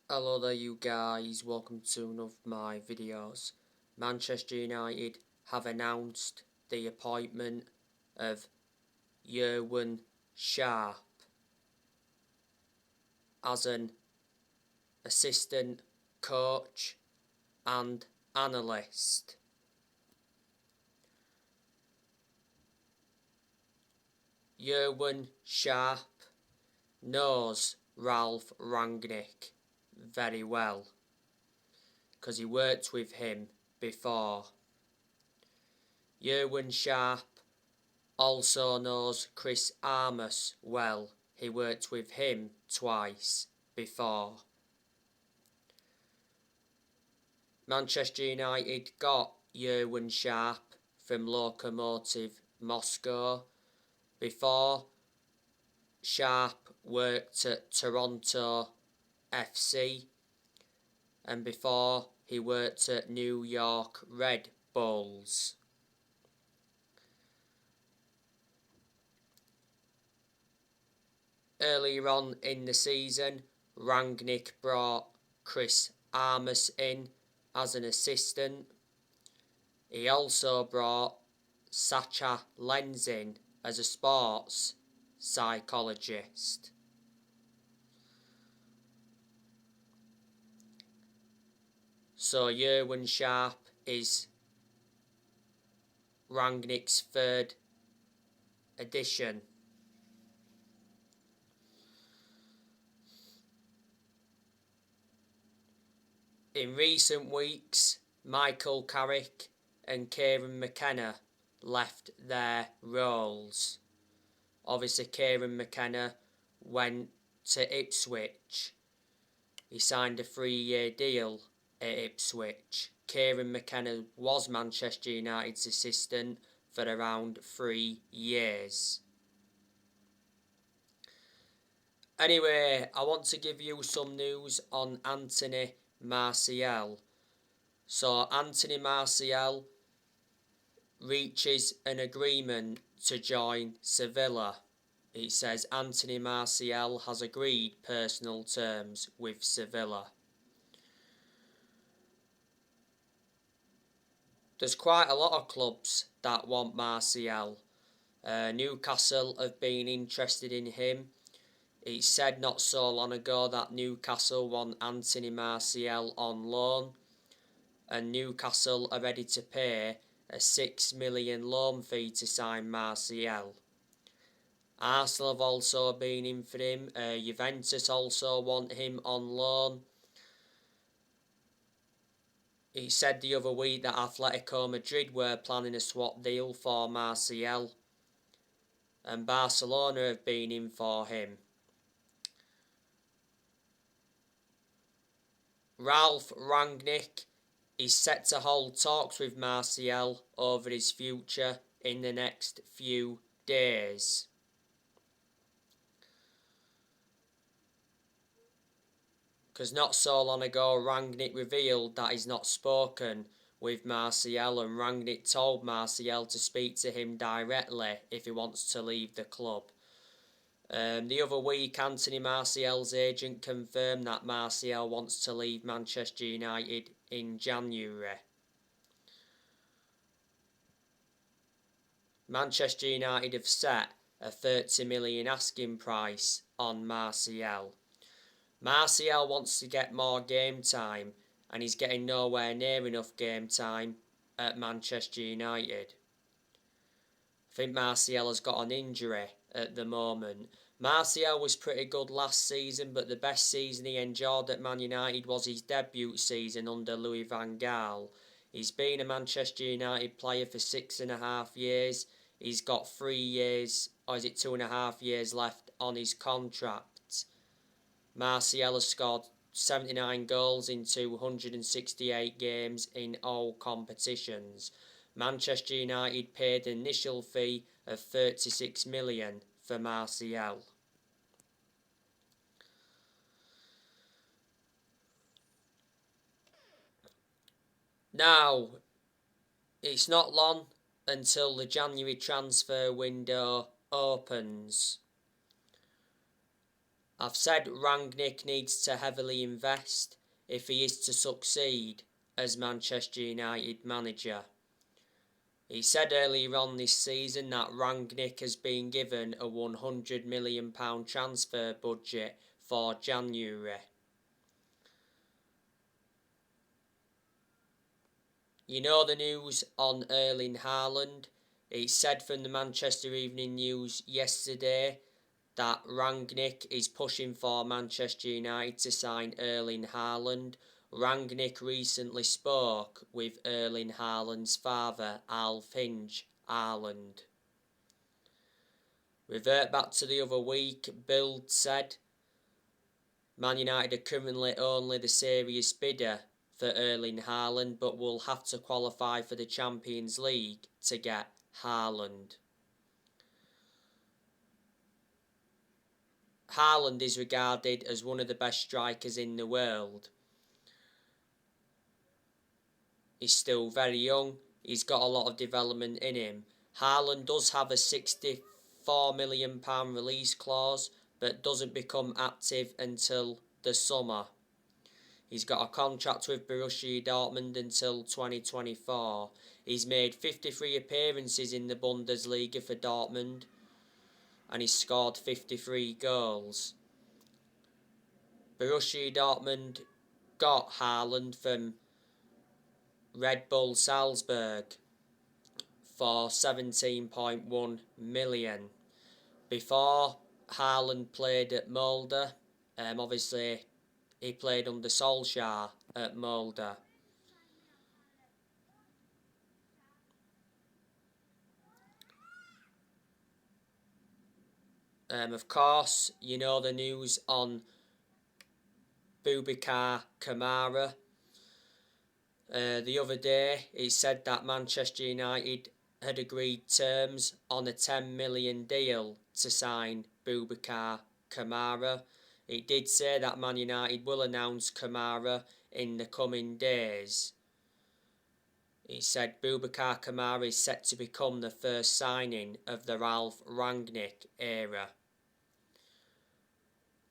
Hello there you guys, welcome to one of my videos. Manchester United have announced the appointment of Ewan Sharp as an assistant coach and analyst. Ewan Sharp knows Ralph Rangnick very well because he worked with him before. Ewan Sharp also knows Chris Armas well. He worked with him twice before. Manchester United got Ewan Sharp from Lokomotiv Moscow. Before, Sharp worked at Toronto FC, and before he worked at New York Red Bulls. Earlier on in the season, Rangnick brought Chris Armas in as an assistant. He also brought Sacha Lenz in as a sports psychologist. So Ewan Sharp is Rangnick's third addition. In recent weeks, Michael Carrick and Kieran McKenna left their roles. Obviously, Kieran McKenna went to Ipswich. He signed a 3-year deal at Ipswich. Kieran McKenna was Manchester United's assistant for around 3 years. Anyway, I want to give you some news on Anthony Martial. So Anthony Martial reaches an agreement to join Sevilla. It says Anthony Martial has agreed personal terms with Sevilla. There's quite a lot of clubs that want Martial. Newcastle have been interested in him. It said not so long ago that Newcastle want Anthony Martial on loan, and Newcastle are ready to pay a $6 million loan fee to sign Martial. Arsenal have also been in for him. Juventus also want him on loan. He said the other week that Atletico Madrid were planning a swap deal for Martial, and Barcelona have been in for him. Ralph Rangnick is set to hold talks with Martial over his future in the next few days. Because not so long ago, Rangnick revealed that he's not spoken with Martial, and Rangnick told Martial to speak to him directly if he wants to leave the club. The other week, Anthony Martial's agent confirmed that Martial wants to leave Manchester United in January. Manchester United have set a 30 million asking price on Martial. Martial wants to get more game time, and he's getting nowhere near enough game time at Manchester United. I think Martial has got an injury at the moment. Martial was pretty good last season, but the best season he enjoyed at Man United was his debut season under Louis van Gaal. He's been a Manchester United player for 6.5 years. He's got 3 years, or is it 2.5 years left on his contract. Martial has scored 79 goals in 268 games in all competitions. Manchester United paid an initial fee of 36 million for Martial. Now, it's not long until the January transfer window opens. I've said Rangnick needs to heavily invest if he is to succeed as Manchester United manager. He said earlier on this season that Rangnick has been given a £100 million transfer budget for January. You know the news on Erling Haaland? It said from the Manchester Evening News yesterday that Rangnick is pushing for Manchester United to sign Erling Haaland. Rangnick recently spoke with Erling Haaland's father, Alf Hinge Haaland. Revert back to the other week, Bild said Man United are currently only the serious bidder for Erling Haaland, but will have to qualify for the Champions League to get Haaland. Haaland is regarded as one of the best strikers in the world. He's still very young. He's got a lot of development in him. Haaland does have a £64 million release clause, but doesn't become active until the summer. He's got a contract with Borussia Dortmund until 2024. He's made 53 appearances in the Bundesliga for Dortmund, and he's scored 53 goals. Borussia Dortmund got Haaland from Red Bull Salzburg for 17.1 million. Before Haaland played at Molde, obviously he played under Solskjaer at Molde. Of course, you know the news on Boubacar Kamara. The other day, it said that Manchester United had agreed terms on a £10 million deal to sign Boubacar Kamara. It did say that Man United will announce Kamara in the coming days. It said Boubacar Kamara is set to become the first signing of the Ralf Rangnick era.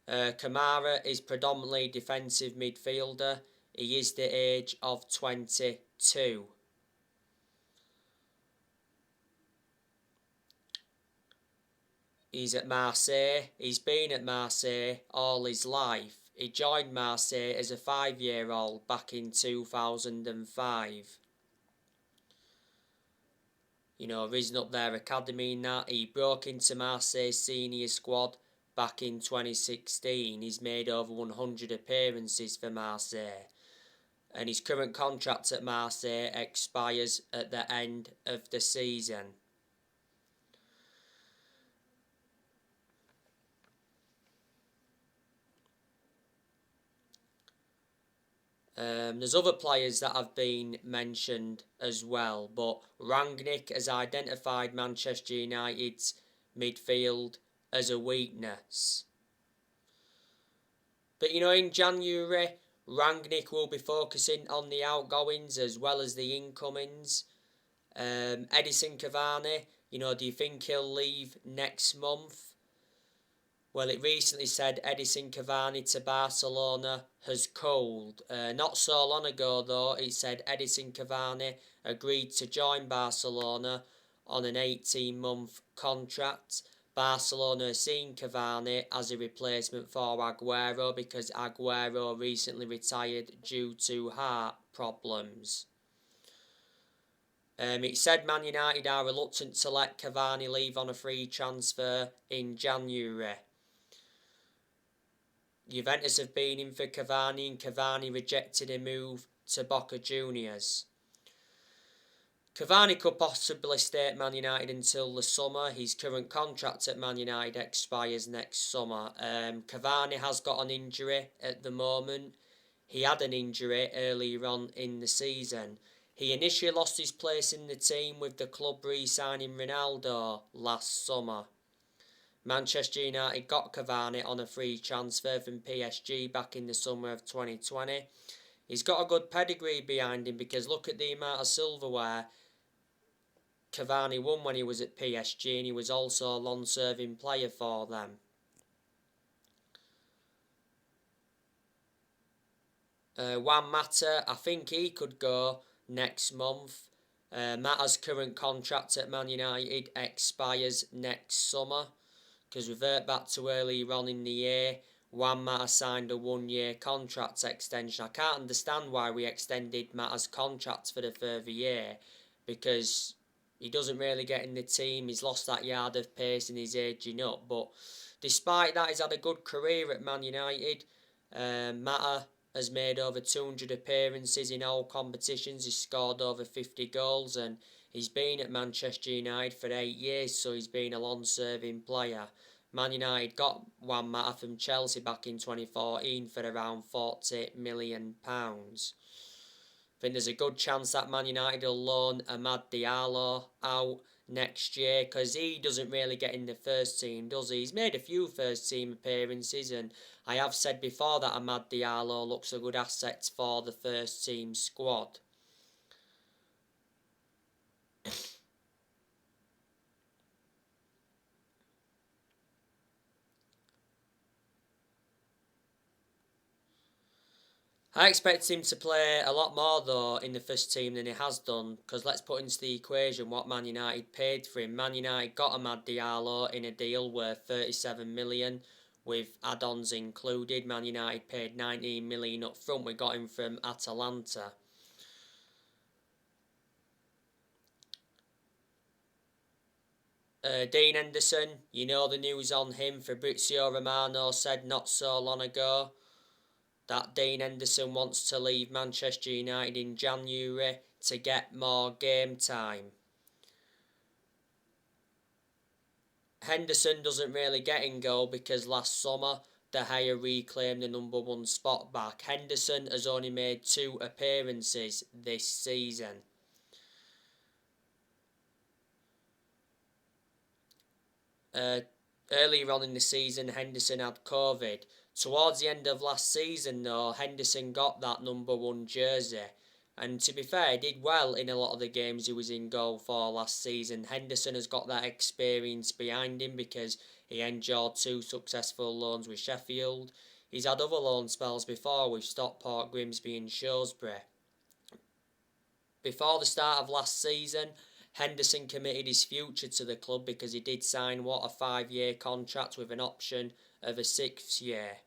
Kamara is predominantly defensive midfielder. He is the age of 22. He's at Marseille. He's been at Marseille all his life. He joined Marseille as a 5-year-old back in 2005. You know, risen up their academy and that. He broke into Marseille's senior squad back in 2016. He's made over 100 appearances for Marseille. And his current contract at Marseille expires at the end of the season. There's other players that have been mentioned as well, but Rangnick has identified Manchester United's midfield as a weakness. But you know, in January, Rangnick will be focusing on the outgoings as well as the incomings. Edison Cavani, you know, do you think he'll leave next month? Well, it recently said Edison Cavani to Barcelona has cooled. Not so long ago, though, it said Edison Cavani agreed to join Barcelona on an 18-month contract. Barcelona are seeing Cavani as a replacement for Aguero because Aguero recently retired due to heart problems. It said Man United are reluctant to let Cavani leave on a free transfer in January. Juventus have been in for Cavani and Cavani rejected a move to Boca Juniors. Cavani could possibly stay at Man United until the summer. His current contract at Man United expires next summer. Cavani has got an injury at the moment. He had an injury earlier on in the season. He initially lost his place in the team with the club re-signing Ronaldo last summer. Manchester United got Cavani on a free transfer from PSG back in the summer of 2020. He's got a good pedigree behind him because look at the amount of silverware Cavani won when he was at PSG, and he was also a long-serving player for them. Juan Mata, I think he could go next month. Mata's current contract at Man United expires next summer, because revert back to earlier on in the year, Juan Mata signed a 1-year contract extension. I can't understand why we extended Mata's contract for the further year, because he doesn't really get in the team. He's lost that yard of pace and he's aging up. But despite that, he's had a good career at Man United. Mata has made over 200 appearances in all competitions. He's scored over 50 goals and he's been at Manchester United for 8 years, so he's been a long-serving player. Man United got Juan Mata from Chelsea back in 2014 for around £40 million. I think there's a good chance that Man United will loan Amad Diallo out next year, because he doesn't really get in the first team, does he? He's made a few first team appearances, and I have said before that Amad Diallo looks a good asset for the first team squad. I expect him to play a lot more though in the first team than he has done, because let's put into the equation what Man United paid for him. Man United got Amad Diallo in a deal worth 37 million with add-ons included. Man United paid 19 million up front. We got him from Atalanta. Dean Henderson, you know the news on him. Fabrizio Romano said not so long ago that Dean Henderson wants to leave Manchester United in January to get more game time. Henderson doesn't really get in goal because last summer De Gea reclaimed the number 1 spot back. Henderson has only made 2 appearances this season. Earlier on in the season, Henderson had COVID. Towards the end of last season, though, Henderson got that number 1 jersey. And to be fair, he did well in a lot of the games he was in goal for last season. Henderson has got that experience behind him because he endured 2 successful loans with Sheffield. He's had other loan spells before with Stockport, Grimsby and Shrewsbury. Before the start of last season, Henderson committed his future to the club because he did sign a 5-year contract with an option of a 6th year.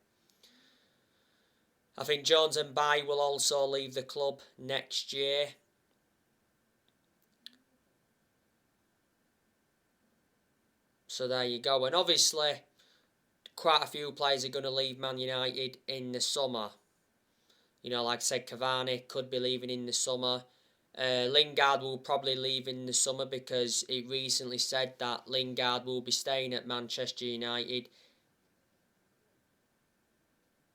I think Jones and Baye will also leave the club next year. So there you go. And obviously, quite a few players are going to leave Man United in the summer. You know, like I said, Cavani could be leaving in the summer. Lingard will probably leave in the summer because it recently said that Lingard will be staying at Manchester United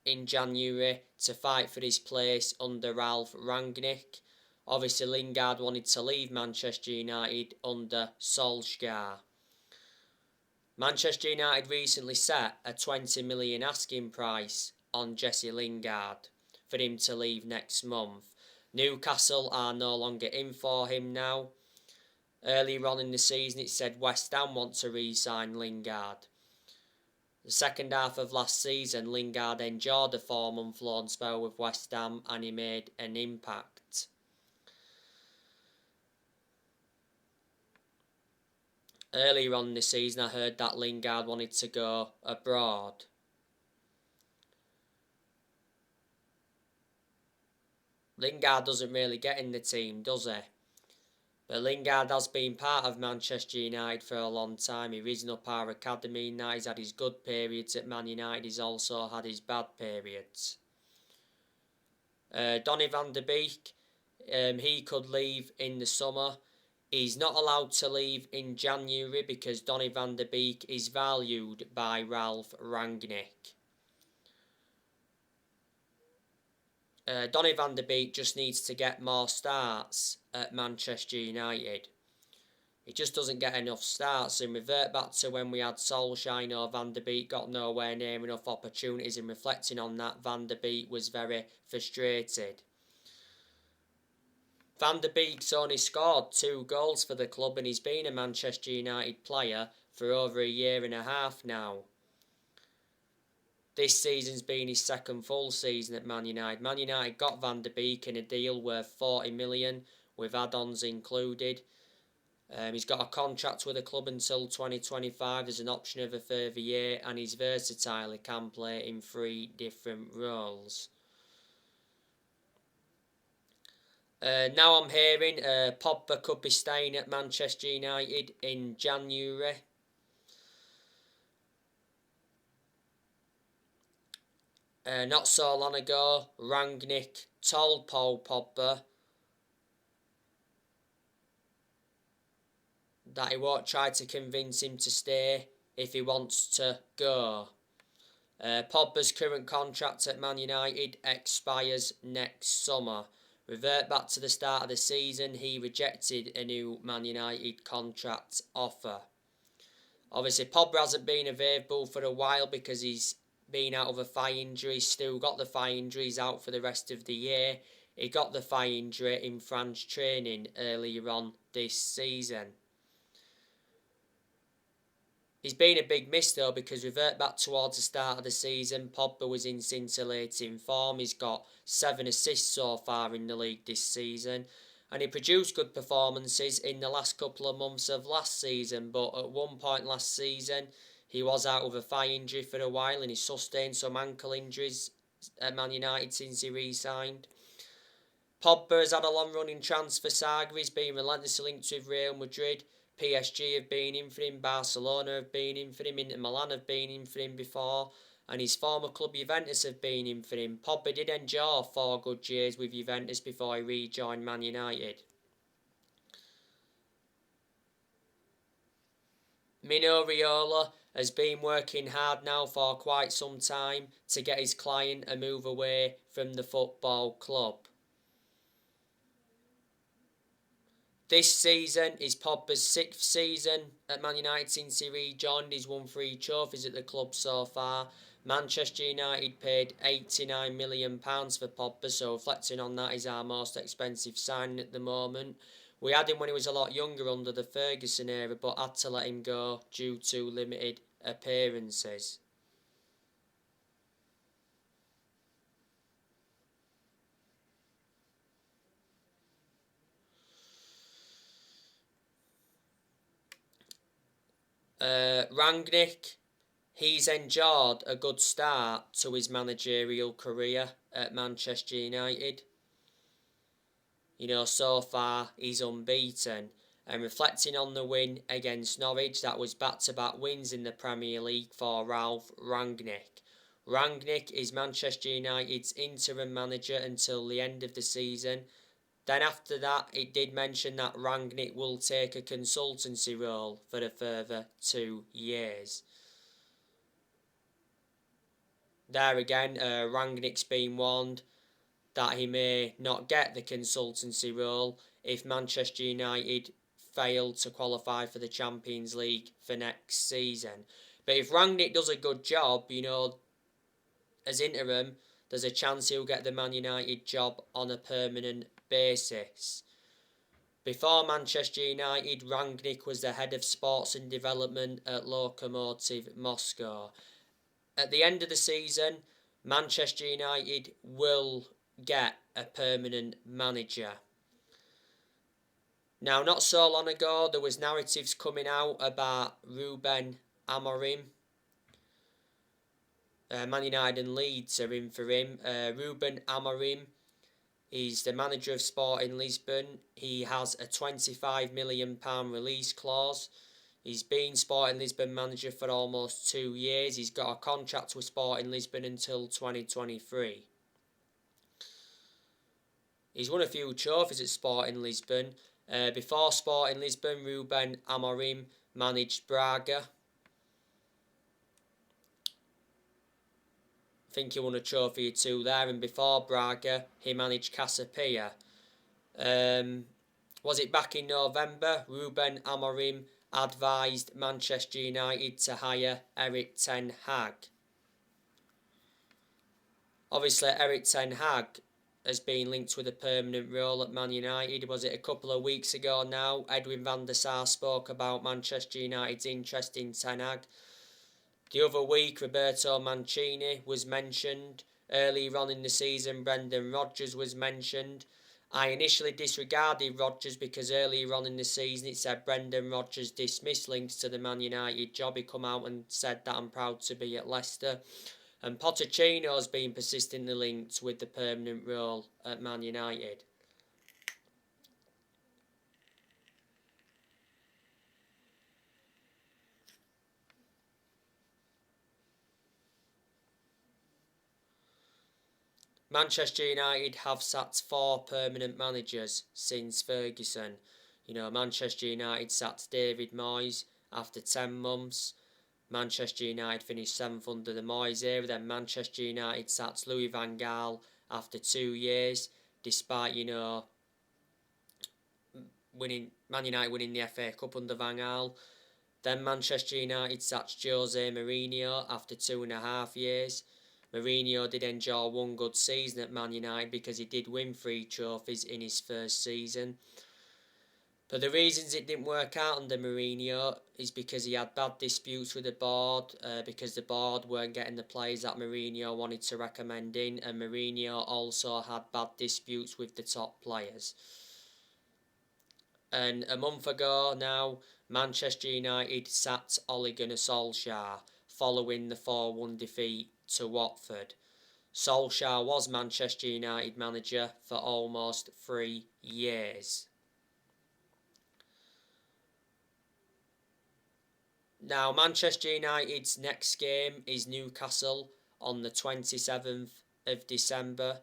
in January to fight for his place under Ralph Rangnick. Obviously, Lingard wanted to leave Manchester United under Solskjaer. Manchester United recently set a 20 million asking price on Jesse Lingard for him to leave next month. Newcastle are no longer in for him now. Earlier on in the season, it said West Ham want to re-sign Lingard. The second half of last season, Lingard endured a 4-month loan spell with West Ham and he made an impact. Earlier on in the season, I heard that Lingard wanted to go abroad. Lingard doesn't really get in the team, does he? But Lingard has been part of Manchester United for a long time. He risen up our academy. Now he's had his good periods at Man United. He's also had his bad periods. Donny van de Beek, he could leave in the summer. He's not allowed to leave in January because Donny van de Beek is valued by Ralph Rangnick. Donny van de Beek just needs to get more starts at Manchester United. He just doesn't get enough starts, and revert back to when we had Solskjaer or Van de Beek got nowhere near enough opportunities, and reflecting on that, Van de Beek was very frustrated. Van de Beek's only scored 2 goals for the club and he's been a Manchester United player for over a year and a half now. This season's been his second full season at Man United. Man United got Van der Beek in a deal worth 40 million with add-ons included. He's got a contract with the club until 2025. There's an option of a further year, and he's versatile. He can play in 3 different roles. Now I'm hearing Pogba could be staying at Manchester United in January. Not so long ago, Rangnick told Paul Pogba that he won't try to convince him to stay if he wants to go. Pogba's current contract at Man United expires next summer. Revert back to the start of the season, he rejected a new Man United contract offer. Obviously, Pogba hasn't been available for a while because he's been out of a thigh injury. He's still got the thigh injury, he's out for the rest of the year. He got the thigh injury in France training earlier on this season. He's been a big miss though, because revert back towards the start of the season, Pogba was in scintillating form. He's got 7 assists so far in the league this season, and he produced good performances in the last couple of months of last season, but at one point last season he was out with a thigh injury for a while, and he sustained some ankle injuries at Man United since he re-signed. Pogba has had a long-running transfer saga. He's been relentlessly linked with Real Madrid. PSG have been in for him, Barcelona have been in for him, Inter Milan have been in for him before, and his former club Juventus have been in for him. Pogba did endure 4 good years with Juventus before he rejoined Man United. Mino Raiola has been working hard now for quite some time to get his client a move away from the football club. This season is Pogba's 6th season at Man United since he rejoined. He's won 3 trophies at the club so far. Manchester United paid £89 million for Pogba, so reflecting on that, he's our most expensive signing at the moment. We had him when he was a lot younger under the Ferguson era, but had to let him go due to limited appearances. Rangnick, he's enjoyed a good start to his managerial career at Manchester United. You know, so far he's unbeaten. And reflecting on the win against Norwich, that was back-to-back wins in the Premier League for Ralph Rangnick. Rangnick is Manchester United's interim manager until the end of the season. Then after that, it did mention that Rangnick will take a consultancy role for a further 2 years. There again, Rangnick's been warned that he may not get the consultancy role if Manchester United fail to qualify for the Champions League for next season. But if Rangnick does a good job, you know, as interim, there's a chance he'll get the Man United job on a permanent basis. Before Manchester United, Rangnick was the head of sports and development at Lokomotiv Moscow. At the end of the season, Manchester United will get a permanent manager. Now, not so long ago, there was narratives coming out about Ruben Amorim. Man United and Leeds are in for him. Ruben Amorim is the manager of Sporting Lisbon. He has a £25 million release clause. He's been Sporting Lisbon manager for almost 2 years. He's got a contract with Sporting Lisbon until 2023. He's won a few trophies at Sporting Lisbon. Before Sporting Lisbon, Ruben Amorim managed Braga. I think he won a trophy or 2 there, and before Braga, he managed Casapia. Was it back in November? Ruben Amorim advised Manchester United to hire Erik ten Hag. Obviously, Erik ten Hag has been linked with a permanent role at Man United. Was it a couple of weeks ago now? Edwin van der Sar spoke about Manchester United's interest in Ten Hag. The other week, Roberto Mancini was mentioned. Earlier on in the season, Brendan Rodgers was mentioned. I initially disregarded Rodgers because earlier on in the season it said Brendan Rodgers dismissed links to the Man United job. He come out and said that I'm proud to be at Leicester. And Pochettino's been persistently linked with the permanent role at Man United. Manchester United have sacked 4 permanent managers since Ferguson. Manchester United sacked David Moyes after 10 months. Manchester United finished 7th under the Moyes era. Then Manchester United sacked Louis van Gaal after 2 years, despite, Man United winning the FA Cup under Van Gaal. Then Manchester United sacked Jose Mourinho after 2.5 years. Mourinho did enjoy one good season at Man United because he did win 3 trophies in his first season. But the reasons it didn't work out under Mourinho is because he had bad disputes with the board, because the board weren't getting the players that Mourinho wanted to recommend in, and Mourinho also had bad disputes with the top players. And a month ago now, Manchester United sacked Ole Gunnar Solskjaer following the 4-1 defeat to Watford. Solskjaer was Manchester United manager for almost 3 years. Now, Manchester United's next game is Newcastle on the 27th of December.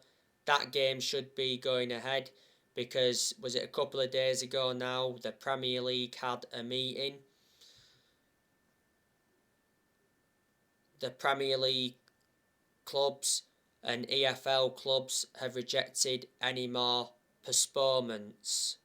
That game should be going ahead because, was it a couple of days ago now, the Premier League had a meeting. The Premier League clubs and EFL clubs have rejected any more postponements.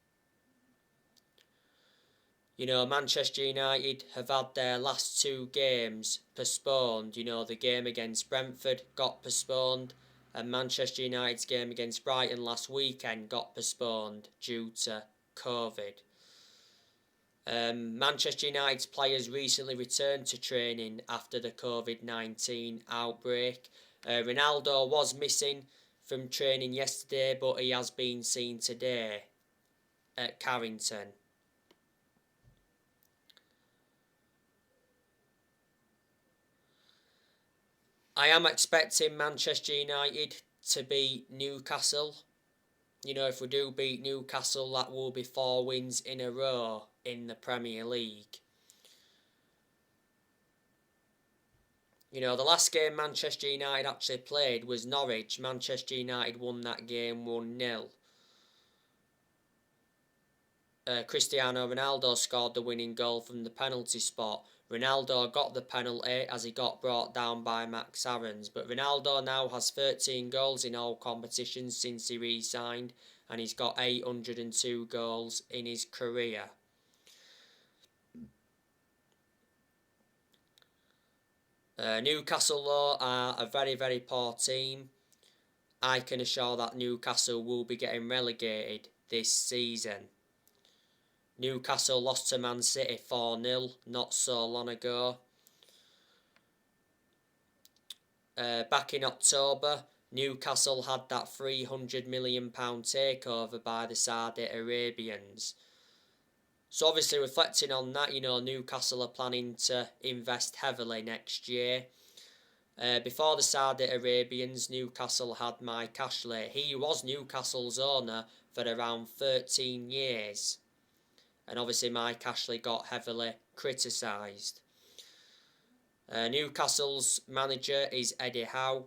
Manchester United have had their last 2 games postponed. The game against Brentford got postponed, and Manchester United's game against Brighton last weekend got postponed due to COVID. Manchester United's players recently returned to training after the COVID-19 outbreak. Ronaldo was missing from training yesterday, but he has been seen today at Carrington. I am expecting Manchester United to beat Newcastle. If we do beat Newcastle, that will be 4 wins in a row in the Premier League. The last game Manchester United actually played was Norwich. Manchester United won that game 1-0. Cristiano Ronaldo scored the winning goal from the penalty spot. Ronaldo got the penalty as he got brought down by Max Aarons, but Ronaldo now has 13 goals in all competitions since he re-signed, and he's got 802 goals in his career. Newcastle, though, are a very, very poor team. I can assure that Newcastle will be getting relegated this season. Newcastle lost to Man City 4-0 not so long ago. Back in October, Newcastle had that £300 million takeover by the Saudi Arabians. So obviously reflecting on that, Newcastle are planning to invest heavily next year. Before the Saudi Arabians, Newcastle had Mike Ashley. He was Newcastle's owner for around 13 years. And obviously Mike Ashley got heavily criticised. Newcastle's manager is Eddie Howe.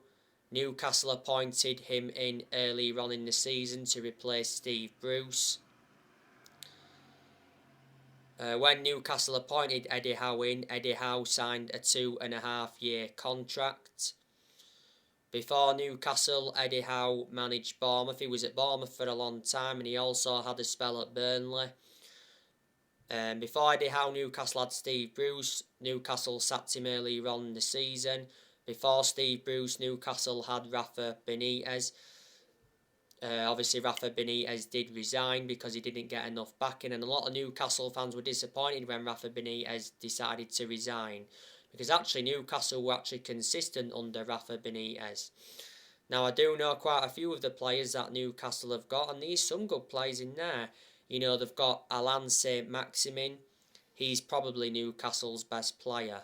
Newcastle appointed him in earlier on in the season to replace Steve Bruce. When Newcastle appointed Eddie Howe in, Eddie Howe signed a 2.5-year contract. Before Newcastle, Eddie Howe managed Bournemouth. He was at Bournemouth for a long time, and he also had a spell at Burnley. Before Eddie Howe, Newcastle had Steve Bruce. Newcastle sacked him earlier on in the season. Before Steve Bruce, Newcastle had Rafa Benitez. Obviously, Rafa Benitez did resign because he didn't get enough backing, and a lot of Newcastle fans were disappointed when Rafa Benitez decided to resign because actually Newcastle were actually consistent under Rafa Benitez. Now, I do know quite a few of the players that Newcastle have got, and there's some good players in there. You know, they've got Alain Saint-Maximin. He's probably Newcastle's best player.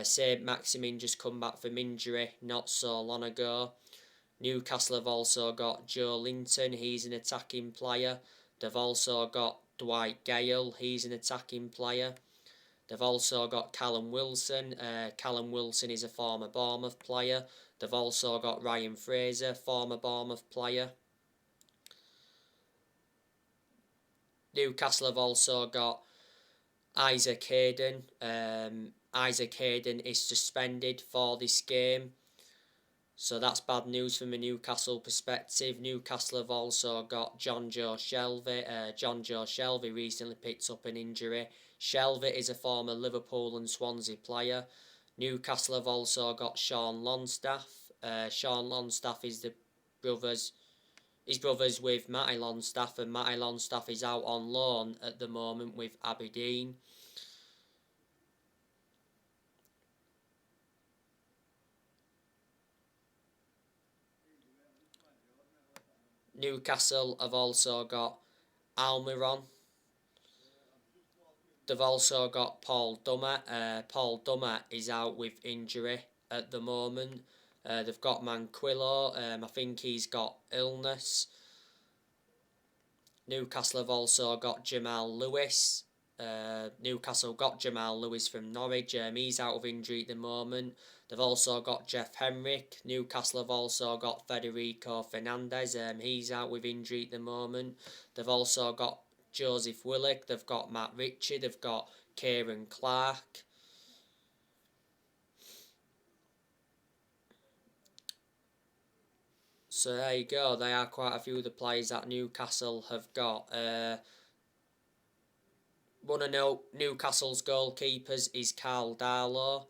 Saint-Maximin just come back from injury not so long ago. Newcastle have also got Joe Linton. He's an attacking player. They've also got Dwight Gale. He's an attacking player. They've also got Callum Wilson. Callum Wilson is a former Bournemouth player. They've also got Ryan Fraser, former Bournemouth player. Newcastle have also got Isaac Hayden. Isaac Hayden is suspended for this game, so that's bad news from a Newcastle perspective. Newcastle have also got John Joe Shelvey. John Joe Shelvey recently picked up an injury. Shelvey is a former Liverpool and Swansea player. Newcastle have also got Sean Longstaff. Sean Longstaff is the brothers. His brothers with Matty Longstaff, and Matty Longstaff is out on loan at the moment with Aberdeen. Newcastle have also got Almiron. They've also got Paul Dummer. Paul Dummer is out with injury at the moment. They've got Manquillo. I think he's got illness. Newcastle have also got Jamal Lewis. Newcastle got Jamal Lewis from Norwich. He's out of injury at the moment. They've also got Jeff Henrick. Newcastle have also got Federico Fernandez. He's out with injury at the moment. They've also got Joseph Willock. They've got Matt Ritchie. They've got Kieran Clark. So there you go. They are quite a few of the players that Newcastle have got. Want to know Newcastle's goalkeepers is Carl Darlow,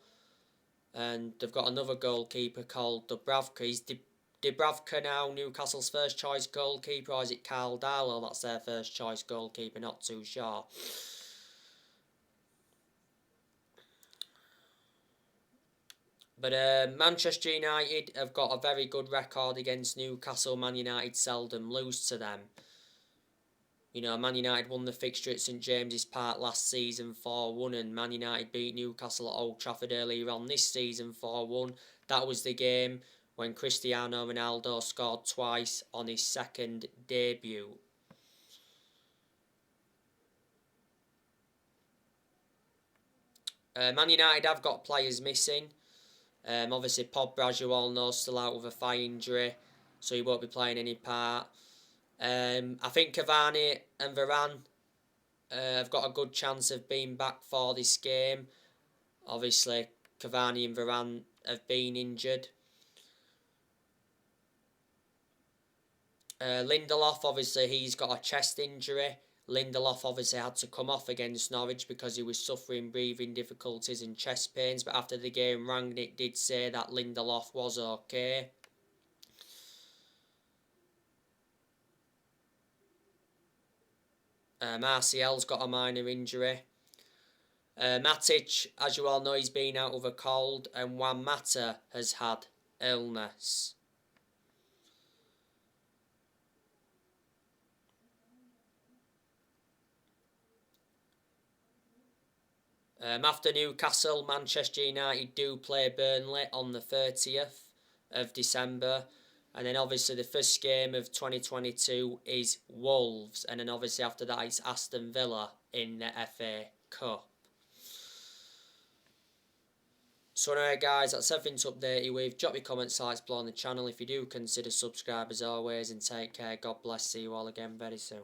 and they've got another goalkeeper called Dubravka. Is Dubravka now Newcastle's first choice goalkeeper, or is it Carl Darlow that's their first choice goalkeeper? Not too sure. But Manchester United have got a very good record against Newcastle. Man United seldom lose to them. You know, Man United won the fixture at St James's Park last season 4-1, and Man United beat Newcastle at Old Trafford earlier on this season 4-1. That was the game when Cristiano Ronaldo scored twice on his second debut. Man United have got players missing. Obviously, Pogba, you all know, still out with a thigh injury, so he won't be playing any part. I think Cavani and Varane have got a good chance of being back for this game. Obviously, Cavani and Varane have been injured. Lindelof, obviously, he's got a chest injury. Lindelof obviously had to come off against Norwich because he was suffering breathing difficulties and chest pains. But after the game, Rangnick did say that Lindelof was okay. Martial's got a minor injury. Matic, as you all know, he's been out with a cold. And Juan Mata has had illness. After Newcastle, Manchester United do play Burnley on the 30th of December. And then obviously the first game of 2022 is Wolves. And then obviously after that it's Aston Villa in the FA Cup. So anyway guys, that's everything to update you with. Drop your comments, likes below on the channel if you do consider subscribe as always. And take care. God bless. See you all again very soon.